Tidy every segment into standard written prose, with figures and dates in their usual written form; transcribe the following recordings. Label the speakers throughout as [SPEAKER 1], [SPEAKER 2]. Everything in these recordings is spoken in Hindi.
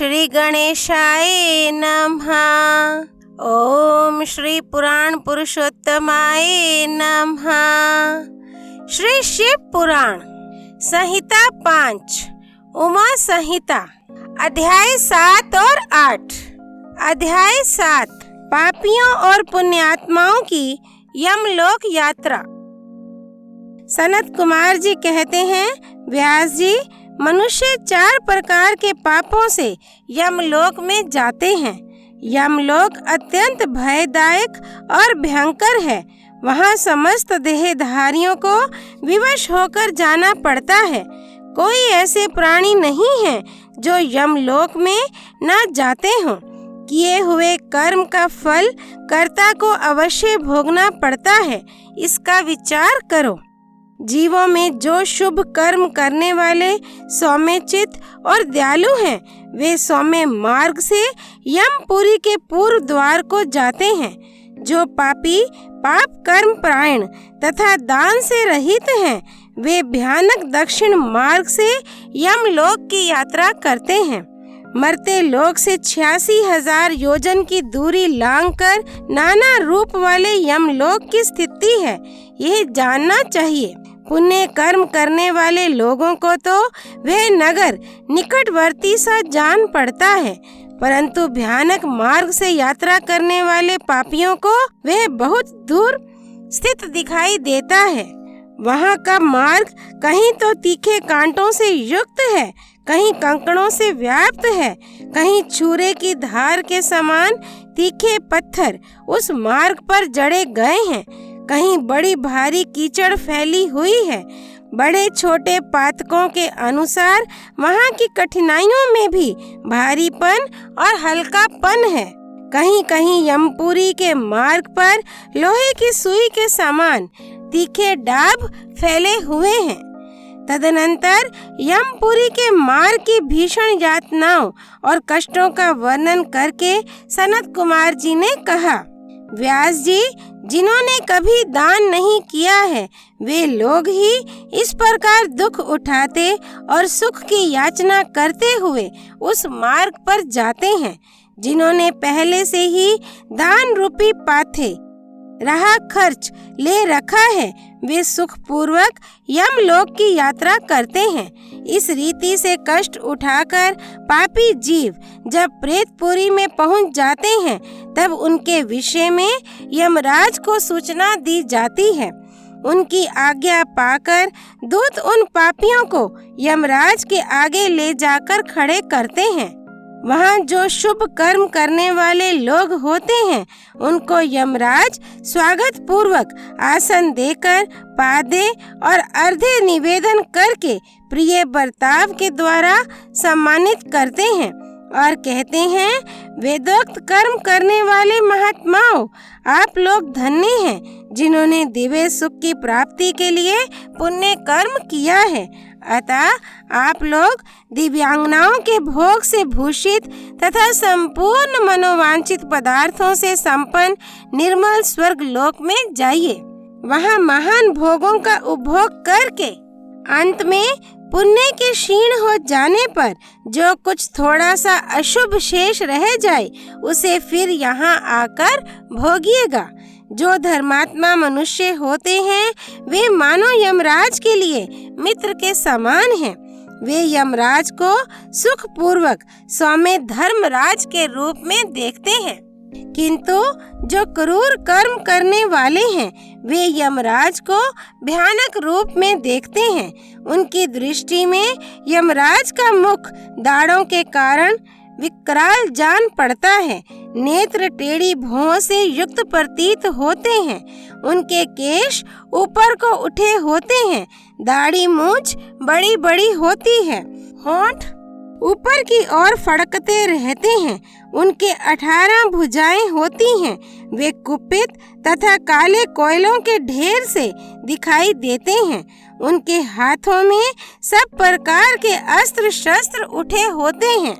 [SPEAKER 1] श्री गणेशाय नमः। ओम श्री पुराण पुरुषोत्तमाय नमः। श्री शिव पुराण संहिता 5 उमा संहिता अध्याय 7 और 8। अध्याय 7 पापियों और पुण्यात्माओं की यमलोक यात्रा। सनत कुमार जी कहते हैं, व्यास जी, मनुष्य 4 प्रकार के पापों से यमलोक में जाते हैं। यमलोक अत्यंत भयदायक और भयंकर है। वहाँ समस्त देहधारियों को विवश होकर जाना पड़ता है। कोई ऐसे प्राणी नहीं है जो यमलोक में न जाते हों। किए हुए कर्म का फल कर्ता को अवश्य भोगना पड़ता है। इसका विचार करो। जीवों में जो शुभ कर्म करने वाले सौम्यचित और दयालु हैं, वे सौम्य मार्ग से यमपुरी के पूर्व द्वार को जाते हैं। जो पापी पाप कर्म प्रायण तथा दान से रहित हैं, वे भयानक दक्षिण मार्ग से यमलोक की यात्रा करते हैं। मरते लोक से 86,000 योजन की दूरी लांघकर नाना रूप वाले यमलोक की स्थिति है, यह जानना चाहिए। पुण्य कर्म करने वाले लोगों को तो वह नगर निकटवर्ती सा जान पड़ता है, परंतु भयानक मार्ग से यात्रा करने वाले पापियों को वह बहुत दूर स्थित दिखाई देता है। वहाँ का मार्ग कहीं तो तीखे कांटों से युक्त है, कहीं कंकड़ों से व्याप्त है, कहीं छुरे की धार के समान तीखे पत्थर उस मार्ग पर जड़े गए हैं, कहीं बड़ी भारी कीचड़ फैली हुई है। बड़े छोटे पातकों के अनुसार वहाँ की कठिनाइयों में भी भारीपन और हल्कापन है। कहीं कहीं यमपुरी के मार्ग पर लोहे की सुई के समान तीखे डाब फैले हुए हैं। तदनंतर यमपुरी के मार्ग की भीषण यातनाओं और कष्टों का वर्णन करके सनत कुमार जी ने कहा, व्यास जी, जिन्होंने कभी दान नहीं किया है, वे लोग ही इस प्रकार दुख उठाते और सुख की याचना करते हुए उस मार्ग पर जाते हैं। जिन्होंने पहले से ही दान रूपी पाथे रहा खर्च ले रखा है, वे सुख पूर्वक यमलोक की यात्रा करते हैं। इस रीति से कष्ट उठाकर पापी जीव जब प्रेतपुरी में पहुंच जाते हैं, तब उनके विषय में यमराज को सूचना दी जाती है। उनकी आज्ञा पाकर दूत उन पापियों को यमराज के आगे ले जाकर खड़े करते हैं। वहाँ जो शुभ कर्म करने वाले लोग होते हैं, उनको यमराज स्वागत पूर्वक आसन देकर पादे और अर्धे निवेदन करके प्रिय बर्ताव के द्वारा सम्मानित करते हैं और कहते हैं, वेदोक्त कर्म करने वाले महात्माओं, आप लोग धन्य हैं जिन्होंने दिव्य सुख की प्राप्ति के लिए पुण्य कर्म किया है। अतः आप लोग दिव्यांगनाओं के भोग से भूषित तथा संपूर्ण मनोवांछित पदार्थों से संपन्न निर्मल स्वर्ग लोक में जाइए। वहाँ महान भोगों का उपभोग करके अंत में पुण्य के क्षीण हो जाने पर जो कुछ थोड़ा सा अशुभ शेष रह जाए, उसे फिर यहाँ आकर भोगिएगा। जो धर्मात्मा मनुष्य होते हैं, वे मानो यमराज के लिए मित्र के समान हैं। वे यमराज को सुख पूर्वक सौम्य धर्मराज के रूप में देखते हैं, किंतु जो क्रूर कर्म करने वाले हैं, वे यमराज को भयानक रूप में देखते हैं। उनकी दृष्टि में यमराज का मुख दाढ़ों के कारण विकराल जान पड़ता है। नेत्र टेढ़ी भौं से युक्त प्रतीत होते हैं। उनके केश ऊपर को उठे होते हैं। दाढ़ी मूंछ बड़ी बड़ी होती है। होंठ ऊपर की ओर फड़कते रहते हैं। उनके 18 भुजाएं होती हैं। वे कुपित तथा काले कोयलों के ढेर से दिखाई देते हैं। उनके हाथों में सब प्रकार के अस्त्र शस्त्र उठे होते हैं।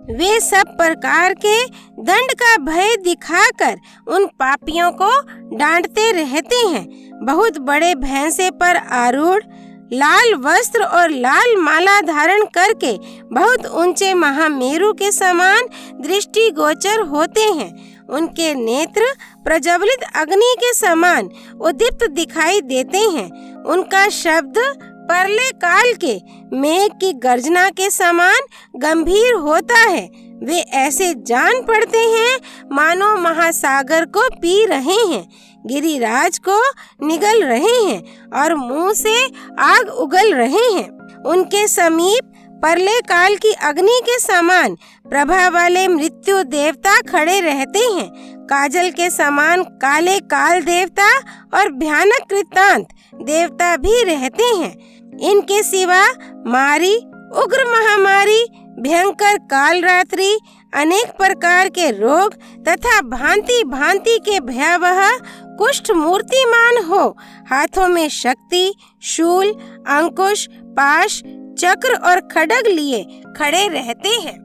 [SPEAKER 1] वे सब प्रकार के दंड का भय दिखाकर उन पापियों को डांटते रहते हैं। बहुत बड़े भैंसे पर आरूढ़ लाल वस्त्र और लाल माला धारण करके बहुत ऊंचे महामेरु के समान दृष्टिगोचर होते हैं। उनके नेत्र प्रज्वलित अग्नि के समान उद्दीप्त दिखाई देते हैं। उनका शब्द परले काल के मेघ की गर्जना के समान गंभीर होता है। वे ऐसे जान पड़ते हैं मानो महासागर को पी रहे हैं, गिरिराज को निगल रहे हैं और मुंह से आग उगल रहे हैं। उनके समीप परले काल की अग्नि के समान प्रभा वाले मृत्यु देवता खड़े रहते हैं। काजल के समान काले काल देवता और भयानक कृतांत देवता भी रहते हैं। इनके सिवा मारी, उग्र महामारी, भयंकर काल रात्रि, अनेक प्रकार के रोग तथा भांति भांति के भयावह कुष्ठ मूर्तिमान हो, हाथों में शक्ति, शूल, अंकुश, पाश, चक्र और खड्ग लिए खड़े रहते हैं।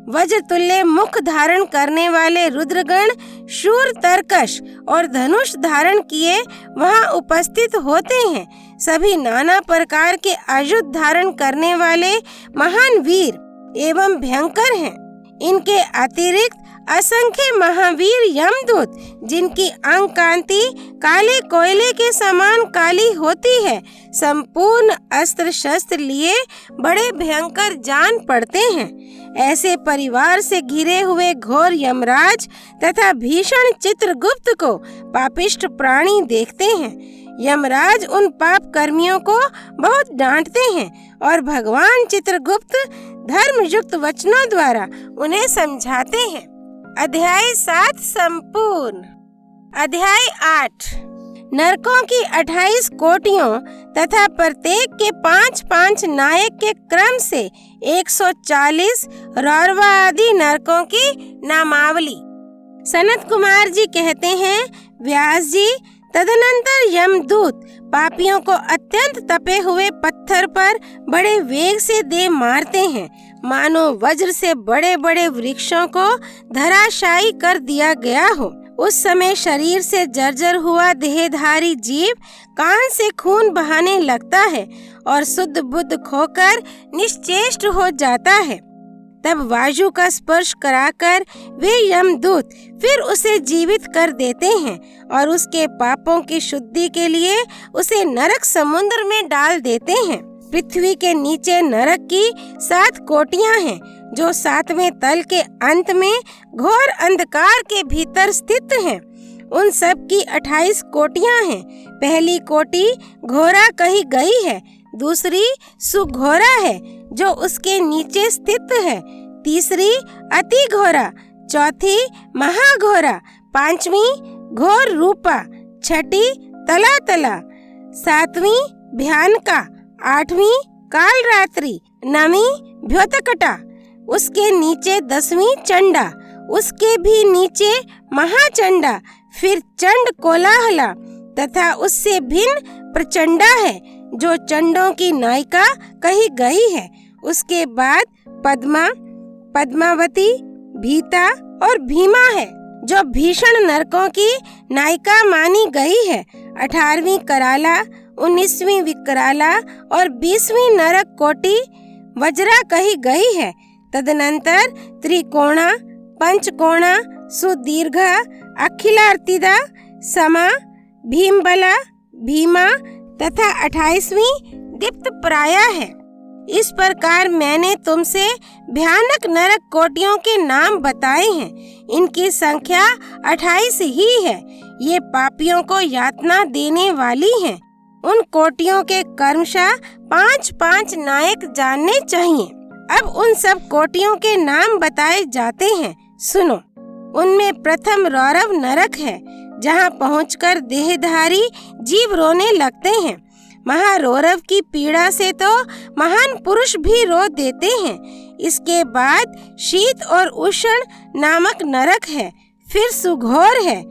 [SPEAKER 1] वज्र तुल्य मुख धारण करने वाले रुद्रगण शूर, तरकश और धनुष धारण किए वहां उपस्थित होते हैं। सभी नाना प्रकार के आयुध धारण करने वाले महान वीर एवं भयंकर हैं। इनके अतिरिक्त असंख्य महावीर यमदूत, जिनकी अंग कांति काले कोयले के समान काली होती है, संपूर्ण अस्त्र शस्त्र लिए बड़े भयंकर जान पड़ते हैं। ऐसे परिवार से घिरे हुए घोर यमराज तथा भीषण चित्रगुप्त को पापिष्ट प्राणी देखते हैं। यमराज उन पाप कर्मियों को बहुत डांटते हैं और भगवान चित्रगुप्त धर्मयुक्त वचनों द्वारा उन्हें समझाते हैं। अध्याय 7 संपूर्ण। अध्याय 8 नरकों की 28 कोटियों तथा प्रत्येक के 5-5 नायक के क्रम से 140 रौरवा आदि नरकों की नामावली। सनत कुमार जी कहते हैं, व्यास जी, तदनंतर यमदूत पापियों को अत्यंत तपे हुए पत्थर पर बड़े वेग से दे मारते हैं, मानो वज्र से बड़े बड़े वृक्षों को धराशायी कर दिया गया हो। उस समय शरीर से जर्जर हुआ देहधारी जीव कान से खून बहाने लगता है और शुद्ध बुद्ध खोकर निश्चेष्ट हो जाता है। तब वायु का स्पर्श कराकर वे यमदूत फिर उसे जीवित कर देते हैं और उसके पापों की शुद्धि के लिए उसे नरक समुद्र में डाल देते हैं। पृथ्वी के नीचे नरक की 7 कोटियां हैं, जो 7वें तल के अंत में घोर अंधकार के भीतर स्थित हैं। उन सब की 28 कोटियां हैं। पहली कोटि घोरा कही गई है, दूसरी सुघोरा है जो उसके नीचे स्थित है, तीसरी अति घोरा, चौथी महाघोरा, 5वीं घोर रूपा, 6ठी तला तला, 7वीं भयानका, 8वीं काल रात्रि, 9वीं भ्योतकटा, उसके नीचे 10वीं चंडा, उसके भी नीचे महाचंडा, फिर चंड कोलाहला तथा उससे भिन्न प्रचंडा है जो चंडों की नायिका कही गई है। उसके बाद पद्मा, पद्मावती, भीता और भीमा है जो भीषण नरकों की नायिका मानी गई है। 18वीं कराला, 19वीं विकराला और 20वीं नरक कोटि वज्रा कही गई है। तदनंतर त्रिकोणा, पंचकोणा, सुदीर्घा, अखिलार्तिदा, समा, भीमबला, भीमा तथा 28वीं दीप्त प्राया है। इस प्रकार मैंने तुमसे भयानक नरक कोटियों के नाम बताए हैं। इनकी संख्या 28 ही है। ये पापियों को यातना देने वाली हैं। उन कोटियों के कर्मशः 5-5 नायक जानने चाहिए। अब उन सब कोटियों के नाम बताए जाते हैं, सुनो। उनमें प्रथम रौरव नरक है, जहाँ पहुंचकर देहधारी जीव रोने लगते हैं। महारौरव की पीड़ा से तो महान पुरुष भी रो देते हैं। इसके बाद शीत और उष्ण नामक नरक है, फिर सुघोर है।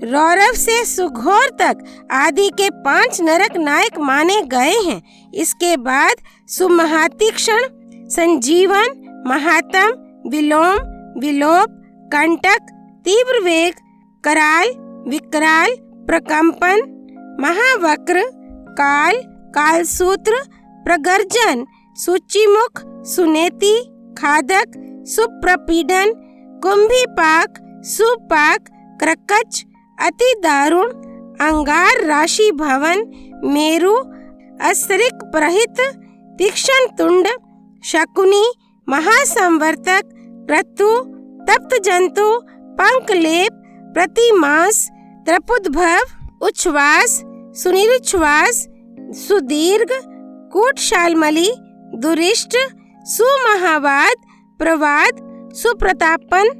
[SPEAKER 1] रौरव से सुघोर तक आदि के 5 नरक नायक माने गए हैं। इसके बाद सुमहातीक्षण, संजीवन, महातम, विलोम, विलोप, कंटक, तीव्र वेग, कराल, विकराल, प्रकंपन, महावक्र, काल, कालसूत्र, प्रगर्जन, सूचिमुख, सुनेति, खादक, सुप्रपीडन, कुंभीपाक, सुपाक, क्रकच, अति दारुण, अंगार राशि भवन, मेरु, अस्त्रिक प्रहित, तीक्ष्ण तुंड, शकुनी, महासंवर्तक, क्रतु, तप्त जंतु, पंकलेप, प्रतिमास, त्रपुद्भव, उच्छ्वास, सुनिरुच्छ्वास, सुदीर्घ, कूटशालमली, दुरिष्ट, सुमहावाद, प्रवाद, सुप्रतापन,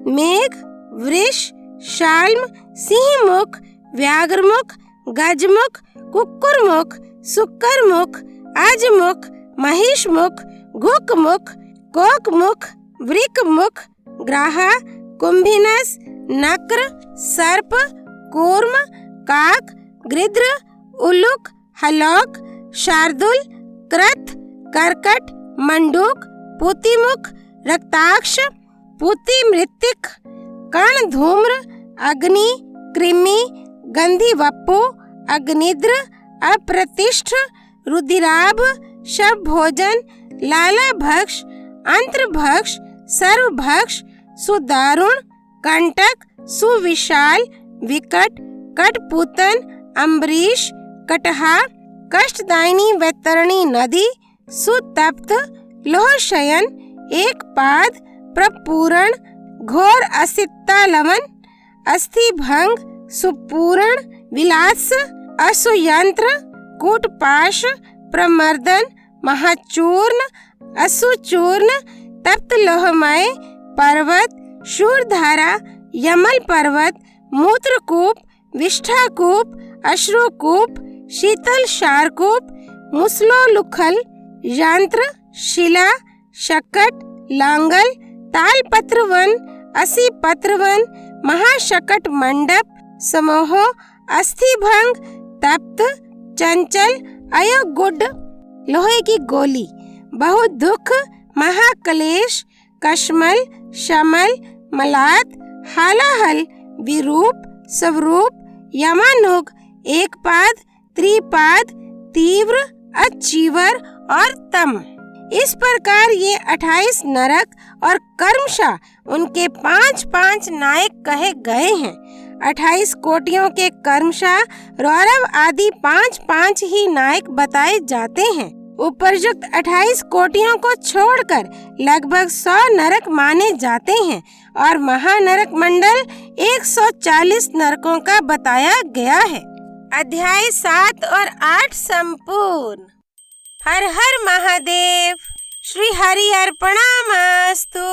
[SPEAKER 1] मेघ, वृष, शाल्म, सिंहमुख, व्याघ्रमुख, गजमुख, कुक्कुरमुख, सुक्करमुख, अजमुख, महिषमुख, घुकमुख, कोकमुख, वृकमुख, ग्राहा, कुंभिनस, नक्र, सर्प, कूर्म, काक, गृध्र, उल्लुक, हलौक, शार्दुल, कृत, कर्कट, मंडूक, पूतिमुख, रक्ताक्ष, पूतिमृत्तिक, कर्ण धूम्र, अग्नि, कृमि, गंधीवप्पु, अग्निद्र, अप्रतिष्ठ, रुधिराभ, शवभोजन, लालाभक्ष, अंत्रभक्ष, सर्वभक्ष, सुदारुण, कंटक, सुविशाल, विकट, कटपूतन, अम्बरीश, कटहा, कष्टदायिनी वैतरणी नदी, सुतप्त, लोहशयन, एक पाद, प्रपूरण, घोर असिता लवन, अस्थिभंग, सुपूर्ण, विलास, असुयंत्र, कूटपाश, प्रमर्दन, महाचूर्ण, असुचूर्ण, तप्त लोहमय, पर्वत, शूरधारा, यमल पर्वत, मूत्रकूप, विष्ठाकूप, अश्रुकूप, शीतल शारकूप, मुसलोलुखल, यंत्र, शिला, शकट, लांगल, तालपत्रवन, असीपत्रवन, महाशकट मंडप, समूह, अस्थिभंग, तप्त, चंचल, अयोगुड, लोहे की गोली, बहुत दुख, महाकलेश, कश्मल, शमल, मलात, हालाहल, विरूप, स्वरूप, यमानुग, एक पाद, त्रिपाद, तीव्र, अचीवर और तम। इस प्रकार ये 28 नरक और कर्मशा उनके 5-5 नायक कहे गए हैं। 28 कोटियों के कर्मशा, रौरव आदि 5-5 ही नायक बताए जाते हैं। उपरयुक्त 28 कोटियों को छोड़कर लगभग 100 नरक माने जाते हैं और महानरक मंडल 140 नरकों का बताया गया है। अध्याय 7 और 8 संपूर्ण। हर हर महादेव। श्री हरि अर्पणमस्तु।